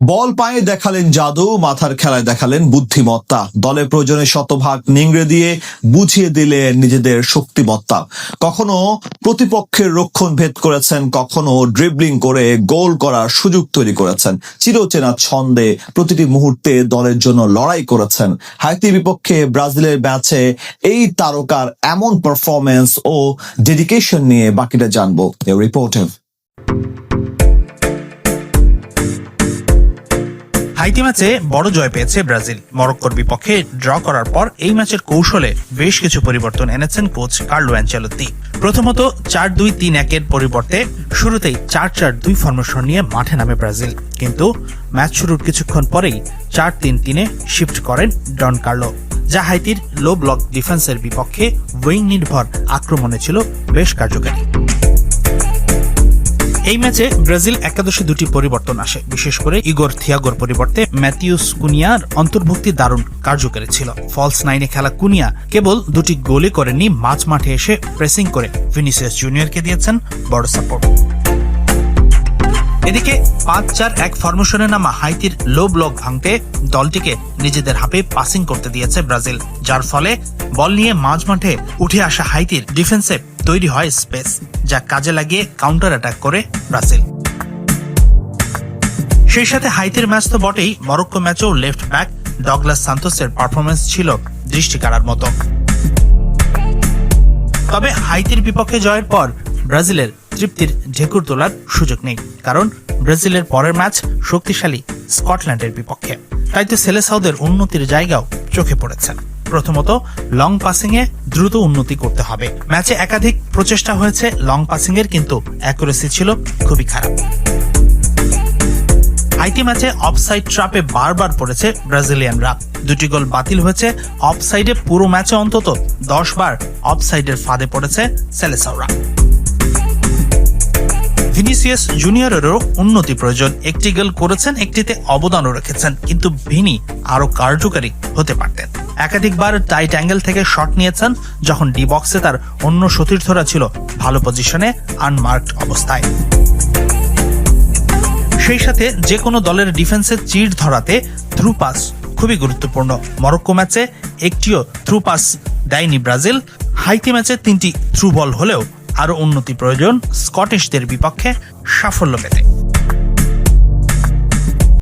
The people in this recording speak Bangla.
বল পায়ে দেখালেন জাদু, মাথার খেলায় দেখালেন বুদ্ধিমত্তা, দলের প্রয়োজনে শতভাগ নিংড়ে দিয়ে বুঝিয়ে দিলেন নিজেদের শক্তিমত্তা। কখনো প্রতিপক্ষের রক্ষণ ভেদ করেছেন, কখনো ড্রিবলিং করে গোল করার সুযোগ তৈরি করেছেন। চিরচেনা ছন্দে প্রতিটি মুহূর্তে দলের জন্য লড়াই করেছেন। হাইতির বিপক্ষে ব্রাজিলের ম্যাচে এই তারকার এমন পারফরমেন্স ও ডেডিকেশন নিয়ে বাকিটা জানবো এই রিপোর্টে। হাইতি ম্যাচে বড় জয় পেয়েছে ব্রাজিল। মরক্কোর বিপক্ষে ড্র করার পর এই ম্যাচের কৌশলে বেশ কিছু পরিবর্তন এনেছেন কোচ কার্লো অ্যানচেলোত্তি। প্রথমত 4-2-3-1-এর পরিবর্তে শুরুতেই 4-4-2 ফরমেশন নিয়ে মাঠে নামে ব্রাজিল, কিন্তু ম্যাচ শুরুর কিছুক্ষণ পরেই 4-3-3-এ শিফট করেন ডন কার্লো, যা হাইতির লো ব্লক ডিফেন্সের বিপক্ষে উইং নির্ভর আক্রমণে ছিল বেশ কার্যকারী। এই ম্যাচে ব্রাজিল একাদশে দুটি পরিবর্তন আসে, বিশেষ করে ইগোর থিয়াগোর পরিবর্তে ম্যাথিউস কুনিয়ার অন্তর্ভুক্তি দারুণ কার্যকারী ছিল। ফলস নাইনে খেলা কুনিয়া কেবল দুটি গোলই করেননি, মাঝ মাঠে এসে প্রেসিং করে ভিনিসিয়াস জুনিয়রকে দিয়েছেন বড় সাপোর্ট। এদিকে 5-4-1 ফরমেশনে নামা হাইতির লো ব্লক ভাঙতে দলটিকে নিজেদের হাতে পাসিং করতে দিয়েছে ব্রাজিল, যার ফলে বল নিয়ে মাঝ মাঠে উঠে আসা হাইতির ডিফেন্সে তৈরি হয় স্পেস, যা কাজে লাগিয়ে কাউন্টার অ্যাটাক করে ব্রাজিল। সেই সাথে হাইতির ম্যাচ তো বটেই, মরক্কো ম্যাচেও লেফট ব্যাক ডগলাস সান্তোসের পারফরমেন্স ছিল দৃষ্টি কাড়ার মতো। তবে হাইতির বিপক্ষে জয়ের পর ব্রাজিলের তৃপ্তির ঢেকুর তোলার সুযোগ নেই, কারণ ব্রাজিলের পরের ম্যাচ শক্তিশালী স্কটল্যান্ডের বিপক্ষে। তাই তো সেলেসাওদের উন্নতির জায়গাও চোখে পড়েছে। প্রথমত লং পাসিং এ দ্রুত উন্নতি করতে হবে। ম্যাচে একাধিক প্রচেষ্টা হয়েছে লং পাসিং এর, কিন্তু অ্যাকুরেসি ছিল খুবই খারাপ। হাইতি ম্যাচে অফসাইড ট্র্যাপে বারবার পড়েছে ব্রাজিলিয়ানরা। দুটি গোল বাতিল হয়েছে অফসাইডে। পুরো ম্যাচে অন্তত 10 বার অফসাইডের ফাঁদে পড়েছে সেলেসাওরা। ভিনিসিয়াস জুনিয়রেরও উন্নতি প্রয়োজন। একটি গোল করেছেন, একটিতে অবদানও রেখেছেন, কিন্তু ভিনি আরো কার্যকারী হতে পারতেন। একাধিকবার টাইট অ্যাঙ্গেল থেকে শট নিয়েছেন, যখন ডি বক্সে তার অন্য সতীর্থরা ছিল ভালো পজিশনে আনমার্কড অবস্থায়। সেই সাথে যে কোনো দলের ডিফেন্সে চিড় ধরাতে থ্রু পাস খুবই গুরুত্বপূর্ণ। মরক্কো ম্যাচে একটিও থ্রু পাস দেয়নি ব্রাজিল। হাইতি ম্যাচে 3টি থ্রু বল হলেও আরো উন্নতি প্রয়োজন স্কটিশদের বিপক্ষে সাফল্য পেতে।